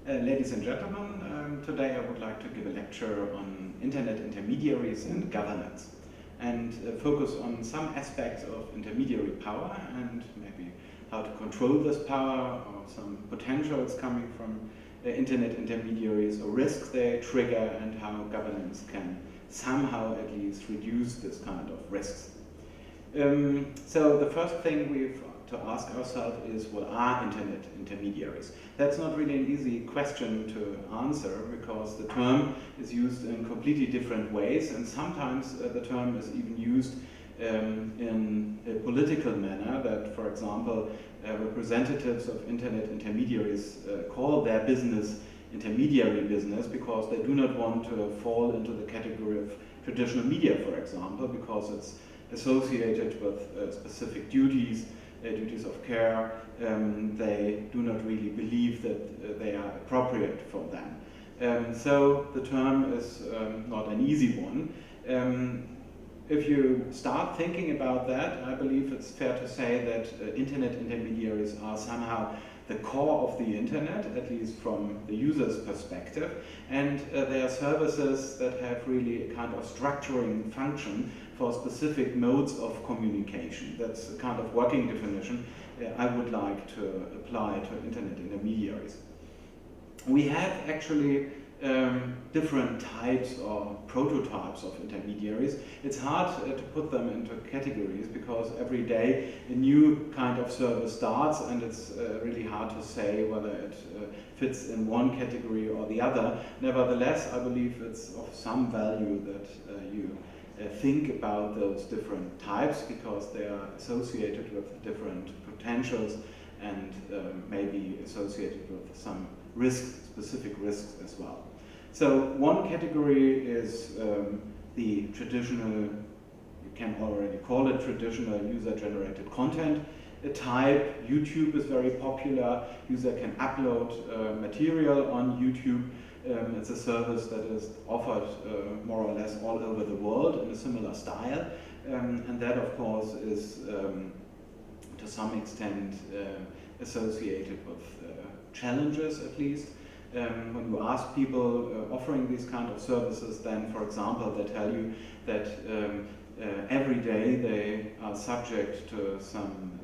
Ladies and gentlemen, today I would like to give a lecture on internet intermediaries and governance, and focus on some aspects of intermediary power and maybe how to control this power, or some potentials coming from internet intermediaries or risks they trigger, and how governance can somehow at least reduce this kind of risks. So the first thing we've to ask ourselves is, what are internet intermediaries? That's not really an easy question to answer, because the term is used in completely different ways, and sometimes the term is even used in a political manner, that, for example, representatives of internet intermediaries call their business intermediary business because they do not want to fall into the category of traditional media, for example, because it's associated with specific duties of care. They do not really believe that they are appropriate for them. So the term is not an easy one. If you start thinking about that, I believe it's fair to say that internet intermediaries are somehow the core of the internet, at least from the user's perspective, and they are services that have really a kind of structuring function for specific modes of communication. That's a kind of working definition I would like to apply to internet intermediaries. We have actually different types or prototypes of intermediaries. It's hard to put them into categories, because every day a new kind of service starts, and it's really hard to say whether it fits in one category or the other. Nevertheless, I believe it's of some value that you think about those different types, because they are associated with different potentials and maybe associated with some risks, specific risks as well. So one category is the traditional, you can already call it traditional user-generated content type. YouTube is very popular. User can upload material on YouTube. It's a service that is offered more or less all over the world in a similar style, and that of course is to some extent associated with challenges, at least. When you ask people offering these kind of services, then, for example, they tell you that every day they are subject to some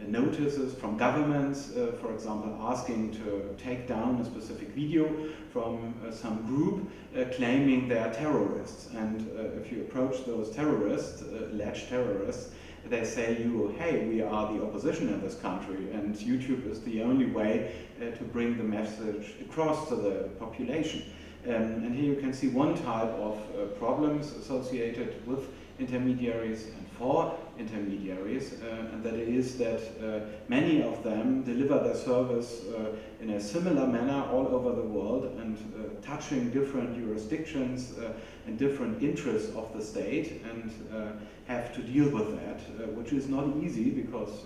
notices from governments, for example, asking to take down a specific video from some group claiming they are terrorists. And if you approach those terrorists, alleged terrorists, they say you, hey, we are the opposition in this country, and YouTube is the only way to bring the message across to the population. And here you can see one type of problems associated with intermediaries and for intermediaries, and that is that many of them deliver their service in a similar manner all over the world, and touching different jurisdictions and different interests of the state, and have to deal with that, which is not easy, because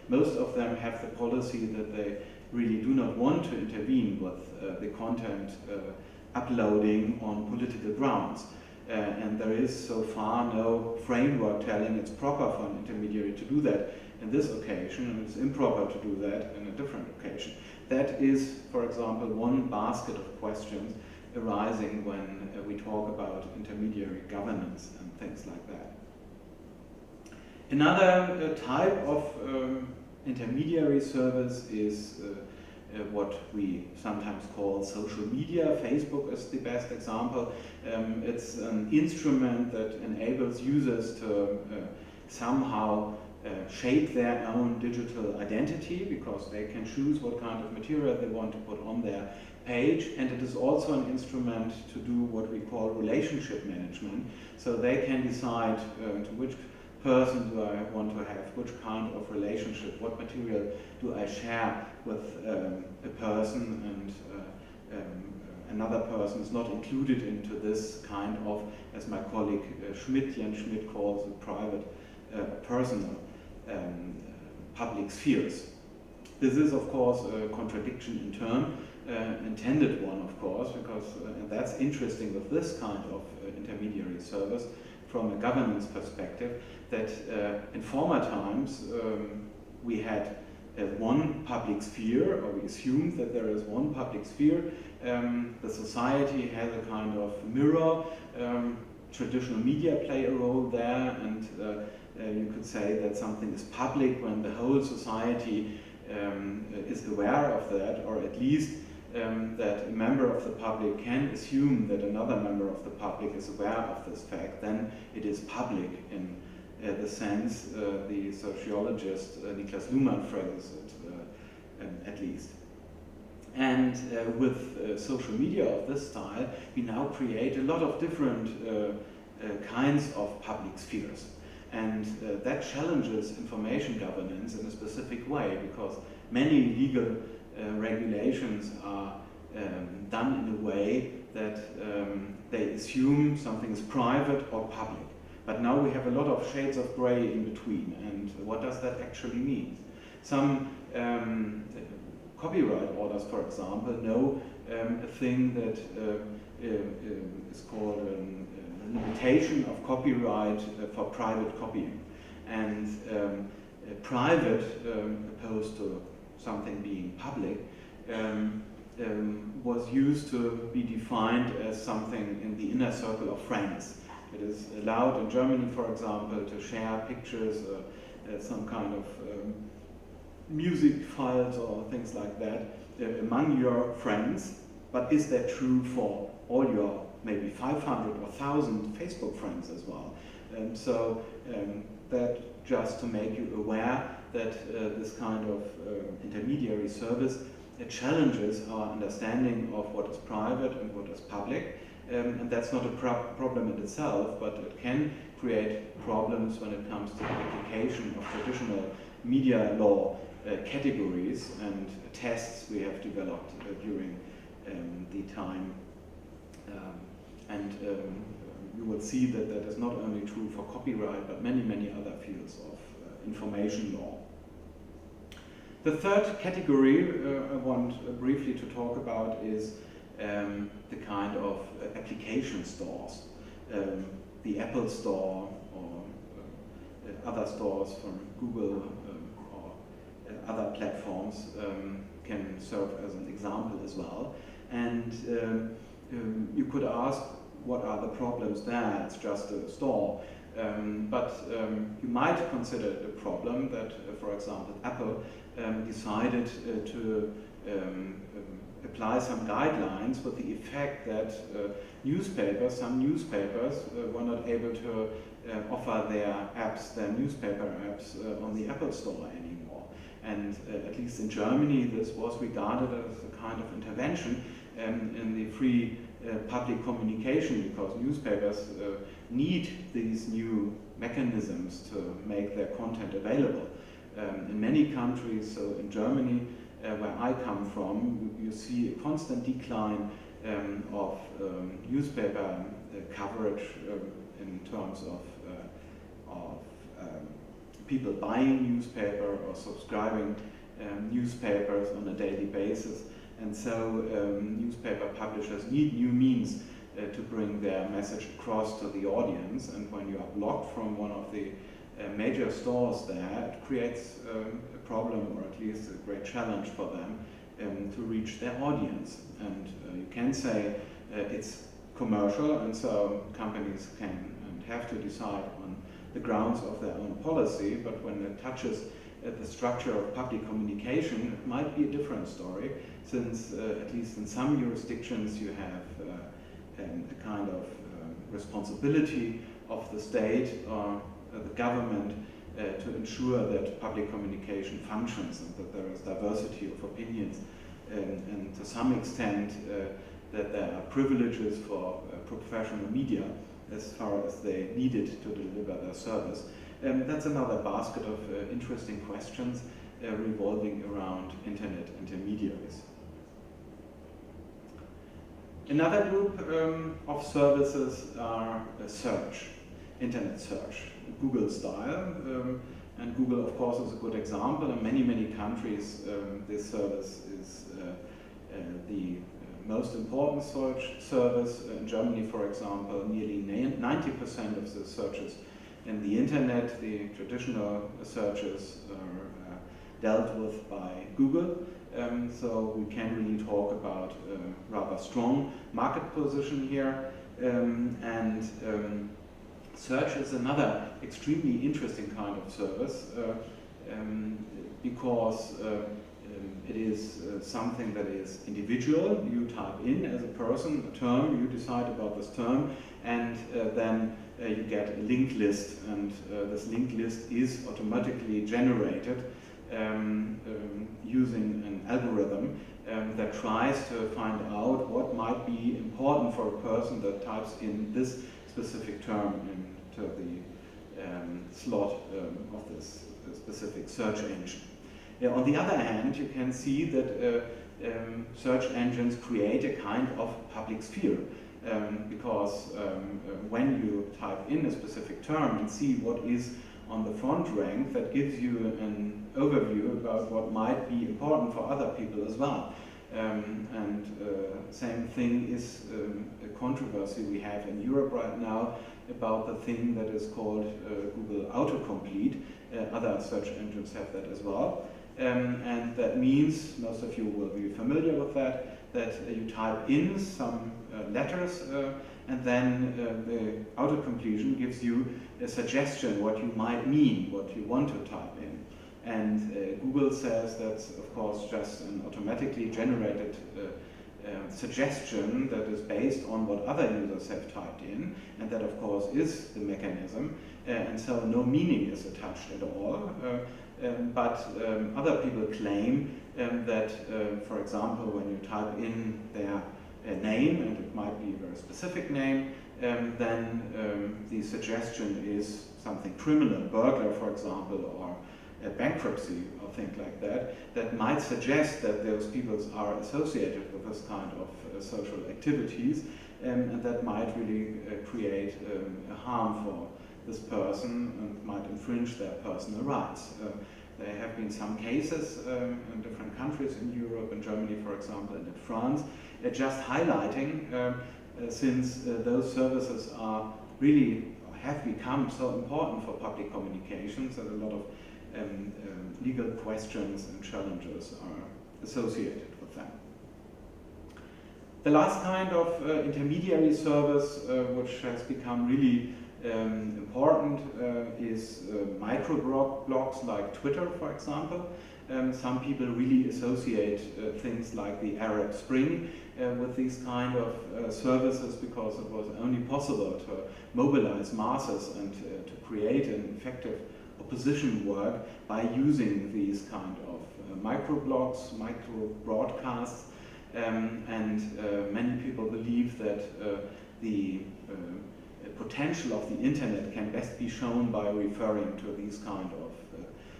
most of them have the policy that they really do not want to intervene with the content uploading on political grounds. And there is so far no framework telling it's proper for an intermediary to do that in this occasion, and it's improper to do that in a different occasion. That is, for example, one basket of questions arising when we talk about intermediary governance and things like that. Another type of intermediary service is what we sometimes call social media. Facebook is the best example. It's an instrument that enables users to somehow shape their own digital identity, because they can choose what kind of material they want to put on their page, and it is also an instrument to do what we call relationship management. So they can decide to which person do I want to have, which kind of relationship, what material do I share with a person, and another person is not included into this kind of, as my colleague Jens Schmidt calls it, private, personal public spheres. This is, of course, a contradiction in term, intended one, of course, because and that's interesting with this kind of intermediary service from a governance perspective, that in former times we had one public sphere, or we assume that there is one public sphere. The society has a kind of mirror. Traditional media play a role there, and you could say that something is public when the whole society is aware of that, or at least that a member of the public can assume that another member of the public is aware of this fact. Then it is public in the sense the sociologist Niklas Luhmann phrases it, at least. And with social media of this style, we now create a lot of different kinds of public spheres. And that challenges information governance in a specific way, because many legal regulations are done in a way that they assume something is private or public. But now we have a lot of shades of gray in between, and what does that actually mean? Some copyright orders, for example, know a thing that is called a limitation of copyright for private copying. And private, opposed to something being public, was used to be defined as something in the inner circle of friends. It is allowed in Germany, for example, to share pictures, some kind of music files or things like that among your friends. But is that true for all your maybe 500 or 1,000 Facebook friends as well? So that just to make you aware that this kind of intermediary service challenges our understanding of what is private and what is public. And that's not a problem in itself, but it can create problems when it comes to the application of traditional media law categories and tests we have developed during the time. You will see that that is not only true for copyright, but many, many other fields of information law. The third category I want briefly to talk about is the kind of application stores. The Apple Store or other stores from Google or other platforms can serve as an example as well. And you could ask, what are the problems there? It's just a store. But you might consider it a problem that, for example, Apple decided to apply some guidelines with the effect that some newspapers were not able to offer their apps, their newspaper apps on the Apple Store anymore. And at least in Germany, this was regarded as a kind of intervention in the free public communication, because newspapers need these new mechanisms to make their content available. In many countries, so in Germany, where I come from, you see a constant decline of newspaper coverage in terms of people buying newspaper or subscribing newspapers on a daily basis. And so newspaper publishers need new means to bring their message across to the audience. And when you are blocked from one of the major stores there, it creates a problem, or at least a great challenge for them to reach their audience. And you can say it's commercial, and so companies can and have to decide on the grounds of their own policy, but when it touches the structure of public communication, it might be a different story, since at least in some jurisdictions you have a kind of responsibility of the state or the government to ensure that public communication functions and that there is diversity of opinions, and to some extent that there are privileges for professional media as far as they needed to deliver their service. That's another basket of interesting questions revolving around internet intermediaries. Another group of services are search, internet search, Google style. And Google, of course, is a good example. In many, many countries, this service is the most important search service. In Germany, for example, nearly 90% of the searches in the internet, the traditional searches, are dealt with by Google. So we can really talk about a rather strong market position here. Search is another extremely interesting kind of service because it is something that is individual. You type in as a person a term, you decide about this term, and then you get a linked list, and this linked list is automatically generated using an algorithm that tries to find out what might be important for a person that types in this specific term into the slot of this specific search engine. On the other hand, you can see that search engines create a kind of public sphere because when you type in a specific term and see what is on the front rank, that gives you an overview about what might be important for other people as well. Same thing is a controversy we have in Europe right now about the thing that is called Google autocomplete. Other search engines have that as well. And that means, most of you will be familiar with that, that you type in some letters and then the autocompletion gives you a suggestion what you might mean, what you want to type in. And Google says that's of course just an automatically generated suggestion that is based on what other users have typed in, and that of course is the mechanism, and so no meaning is attached at all. But other people claim that, for example, when you type in their name, and it might be a very specific name, then the suggestion is something criminal, burglar, for example, or bankruptcy, or things like that, that might suggest that those people are associated with this kind of social activities, and that might really create a harm for this person and might infringe their personal rights. There have been some cases in different countries in Europe, in Germany, for example, and in France, just highlighting since those services are really have become so important for public communications that a lot of legal questions and challenges are associated with them. The last kind of intermediary service which has become really important is micro-blogs like Twitter, for example. Some people really associate things like the Arab Spring with these kind of services because it was only possible to mobilize masses and to create an effective opposition work by using these kind of micro-blogs, micro-broadcasts, and many people believe that the potential of the internet can best be shown by referring to these kind of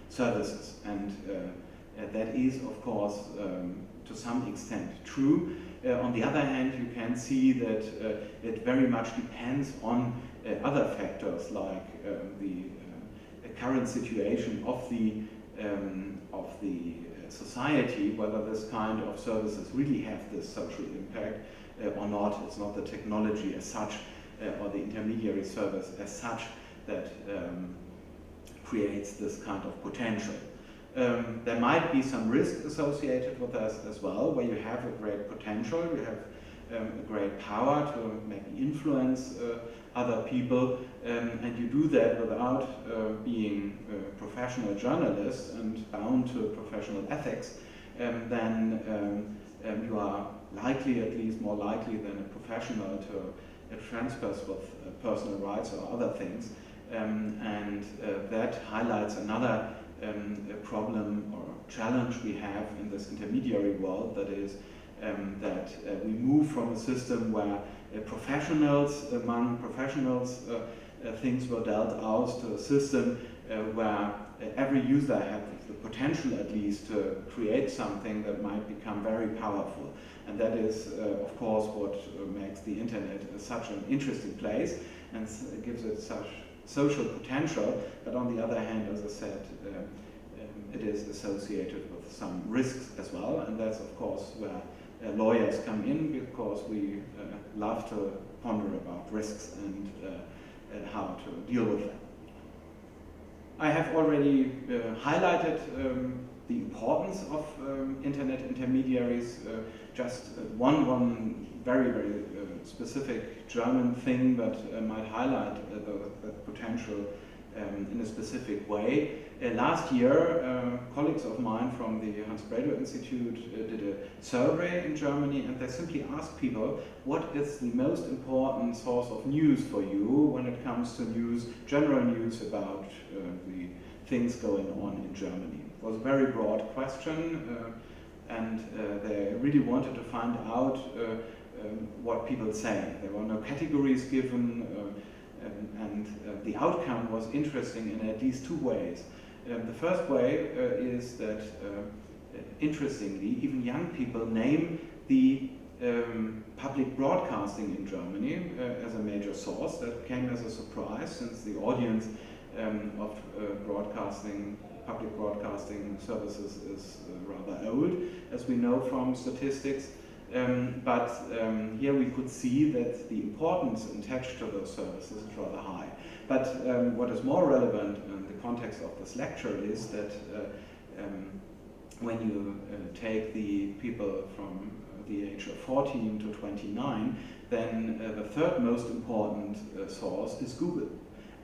services, and that is of course to some extent true. On the other hand, you can see that it very much depends on other factors like the current situation of the society, whether this kind of services really have this social impact or not. It's not the technology as such or the intermediary service as such that creates this kind of potential. There might be some risk associated with this as well, where you have a great potential, you have a great power to maybe influence other people, and you do that without being a professional journalist and bound to professional ethics, then you are likely, at least more likely than a professional, to transfers with personal rights or other things, and that highlights another problem or challenge we have in this intermediary world, that is that we move from a system where among professionals things were dealt out to a system where every user had the potential at least to create something that might become very powerful. And that is, of course, what makes the internet such an interesting place and gives it such social potential. But on the other hand, as I said, it is associated with some risks as well. And that's, of course, where lawyers come in, because we love to ponder about risks and how to deal with them. I have already highlighted the importance of internet intermediaries. Just one very specific German thing that might highlight the potential in a specific way. Last year, colleagues of mine from the Hans Bredow Institute did a survey in Germany, and they simply asked people, what is the most important source of news for you when it comes to news, general news about the things going on in Germany? It was a very broad question, and they really wanted to find out what people say. There were no categories given, and the outcome was interesting in at least two ways. The first way is that, interestingly, even young people name the public broadcasting in Germany as a major source. That came as a surprise, since the audience of public broadcasting services is rather old, as we know from statistics. But here we could see that the importance attached to those services is rather high. But what is more relevant in the context of this lecture is that when you take the people from the age of 14 to 29, then the third most important source is Google.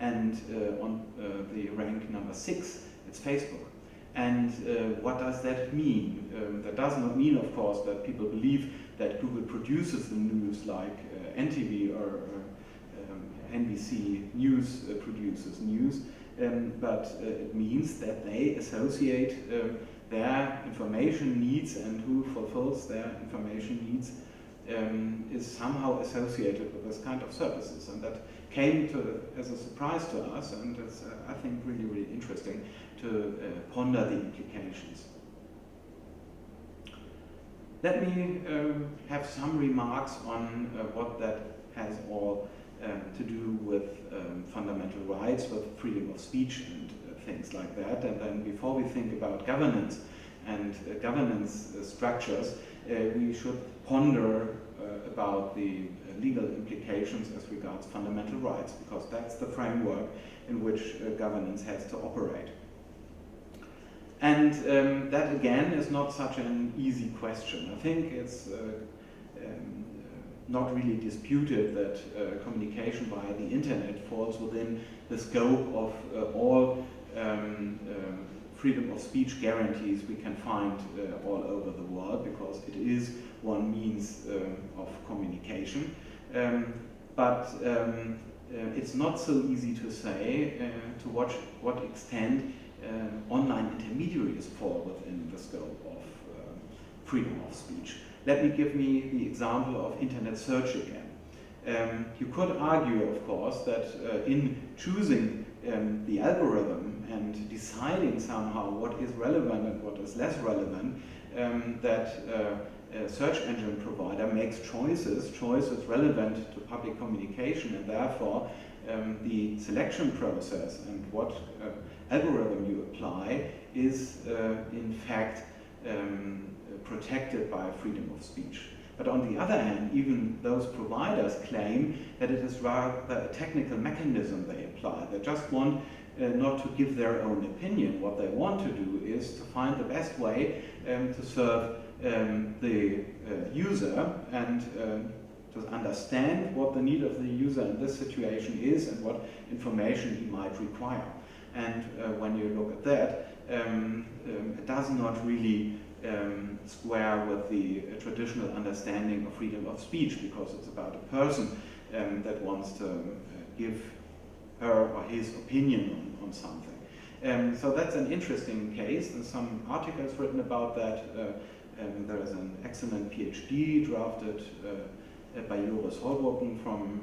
And on the rank number 6, it's Facebook. And what does that mean? That does not mean, of course, that people believe that Google produces the news like NTV or NBC News produces news, but it means that they associate their information needs, and who fulfills their information needs is somehow associated with this kind of services. And that came as a surprise to us, and it's, I think, really interesting to ponder the implications. Let me have some remarks on what that has all to do with fundamental rights, with freedom of speech and things like that. And then before we think about governance and governance structures, we should ponder about the legal implications as regards fundamental rights, because that's the framework in which governance has to operate. And that, again, is not such an easy question. I think it's not really disputed that communication via the internet falls within the scope of all freedom of speech guarantees we can find all over the world, because it is one means of communication. But it's not so easy to say to what extent online intermediaries fall within the scope of freedom of speech. Let me give the example of internet search again. You could argue, of course, that in choosing the algorithm and deciding somehow what is relevant and what is less relevant, that a search engine provider makes choices relevant to public communication, and therefore the selection process and what algorithm you apply is in fact protected by freedom of speech. But on the other hand, even those providers claim that it is rather a technical mechanism they apply. They just want not to give their own opinion. What they want to do is to find the best way to serve the user and to understand what the need of the user in this situation is and what information he might require. And when you look at that, it does not really square with the traditional understanding of freedom of speech, because it's about a person that wants to give her or his opinion on something. So that's an interesting case. There's some articles written about that. There is an excellent PhD drafted by Joris Holbroeken from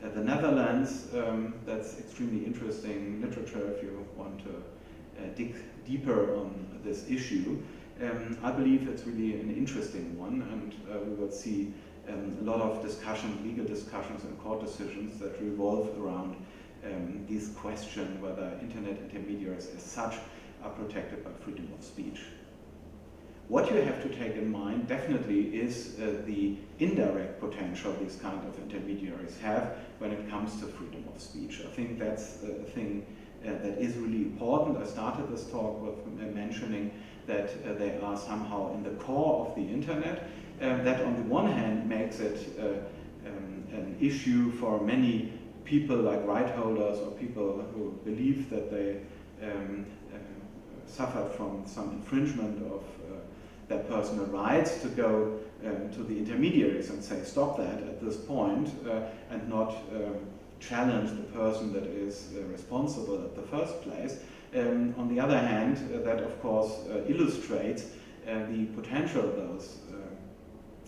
the Netherlands. That's extremely interesting literature if you want to dig deeper on this issue. I believe it's really an interesting one, and we will see a lot of legal discussions and court decisions that revolve around this question whether internet intermediaries as such are protected by freedom of speech. What you have to take in mind definitely is the indirect potential these kind of intermediaries have when it comes to freedom of speech. I think that's a thing that is really important. I started this talk with mentioning that they are somehow in the core of the internet. That on the one hand makes it an issue for many people like right holders or people who believe that they suffered from some infringement of their personal rights to go to the intermediaries and say stop that at this point and not challenge the person that is responsible at the first place. On the other hand, that of course illustrates the potential those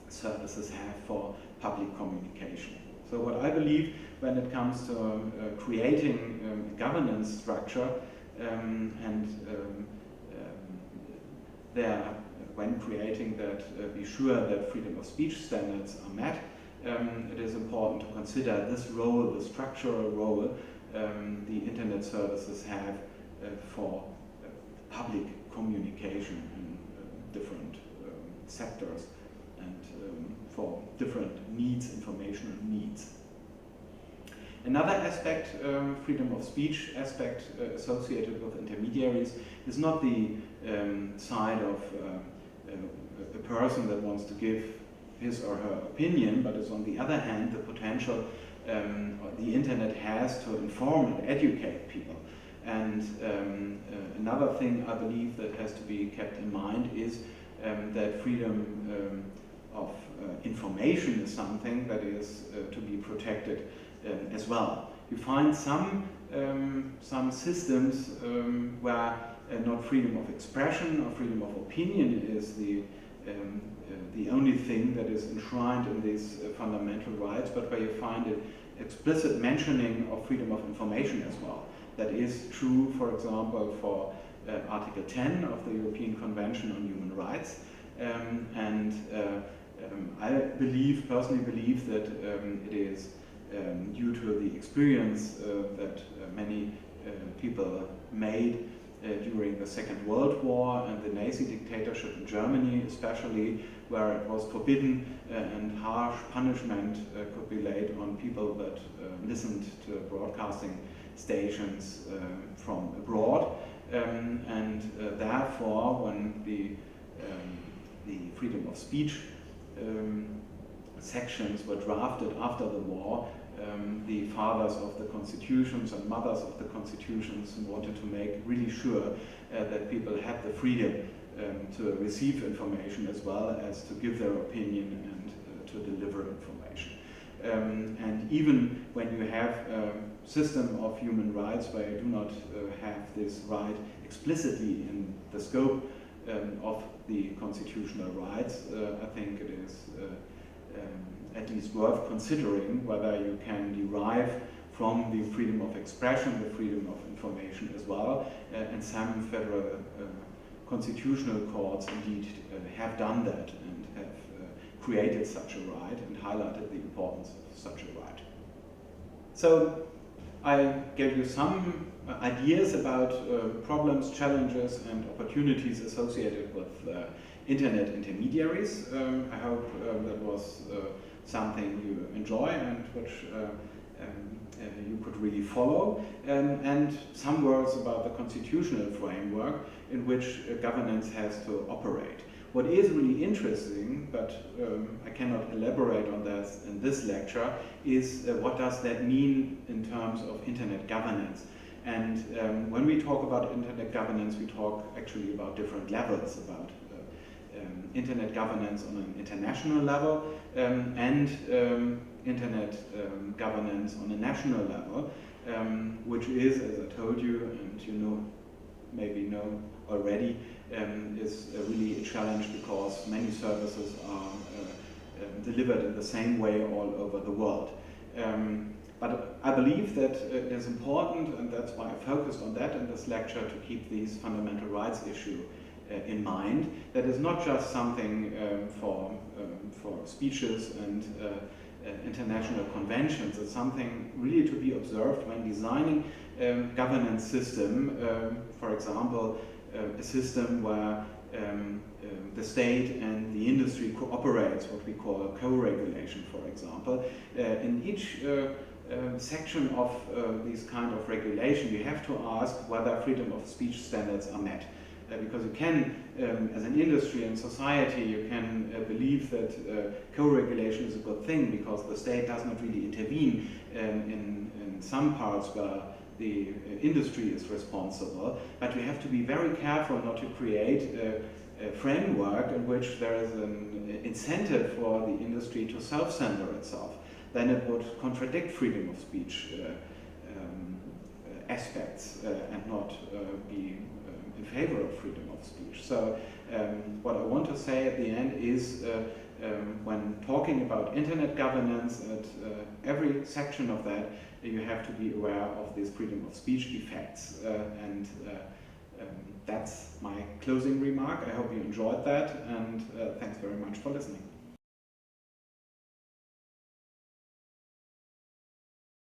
services have for public communication. So what I believe when it comes to creating a governance structure when creating that, be sure that freedom of speech standards are met, it is important to consider this role, the structural role the internet services have for public communication in different sectors and for different needs, informational needs. Another aspect, freedom of speech aspect associated with intermediaries, is not the side of a person that wants to give his or her opinion, but is on the other hand the potential the internet has to inform and educate people. And another thing I believe that has to be kept in mind is that freedom of information is something that is to be protected as well. You find some systems where not freedom of expression or freedom of opinion is the only thing that is enshrined in these fundamental rights, but where you find an explicit mentioning of freedom of information as well. That is true, for example, for Article 10 of the European Convention on Human Rights. I personally believe that it is due to the experience that many people made during the Second World War and the Nazi dictatorship in Germany especially, where it was forbidden and harsh punishment could be laid on people that listened to broadcasting stations from abroad. Therefore, when the freedom of speech sections were drafted after the war, the fathers of the constitutions and mothers of the constitutions wanted to make really sure that people had the freedom to receive information as well as to give their opinion and to deliver information. And even when you have a system of human rights where you do not have this right explicitly in the scope of the constitutional rights, I think it is at least worth considering whether you can derive from the freedom of expression, the freedom of information as well, and some federal constitutional courts indeed have done that and have created such a right and highlighted the importance of such a right. So I gave you some ideas about problems, challenges and opportunities associated with internet intermediaries. I hope that was something you enjoy and which you could really follow, and some words about the constitutional framework in which governance has to operate. What is really interesting, but I cannot elaborate on that in this lecture, is what does that mean in terms of internet governance. And when we talk about internet governance, we talk actually about different levels, about internet governance on an international level and internet governance on a national level, which is, as I told you, and you maybe know already, is really a challenge because many services are delivered in the same way all over the world. But I believe that it is important, and that's why I focused on that in this lecture, to keep these fundamental rights issue in mind. That is not just something for speeches and international conventions. It's something really to be observed when designing governance system, for example, a system where the state and the industry cooperates, what we call co-regulation, for example. In each section of this kind of regulation, you have to ask whether freedom of speech standards are met. Because you can, as an industry and society, you can believe that co-regulation is a good thing because the state does not really intervene in some parts where the industry is responsible. But we have to be very careful not to create a framework in which there is an incentive for the industry to self-censor itself. Then it would contradict freedom of speech aspects and not be in favor of freedom of speech. So what I want to say at the end is when talking about internet governance, at every section of that, you have to be aware of these freedom of speech effects. And that's my closing remark. I hope you enjoyed that, and thanks very much for listening.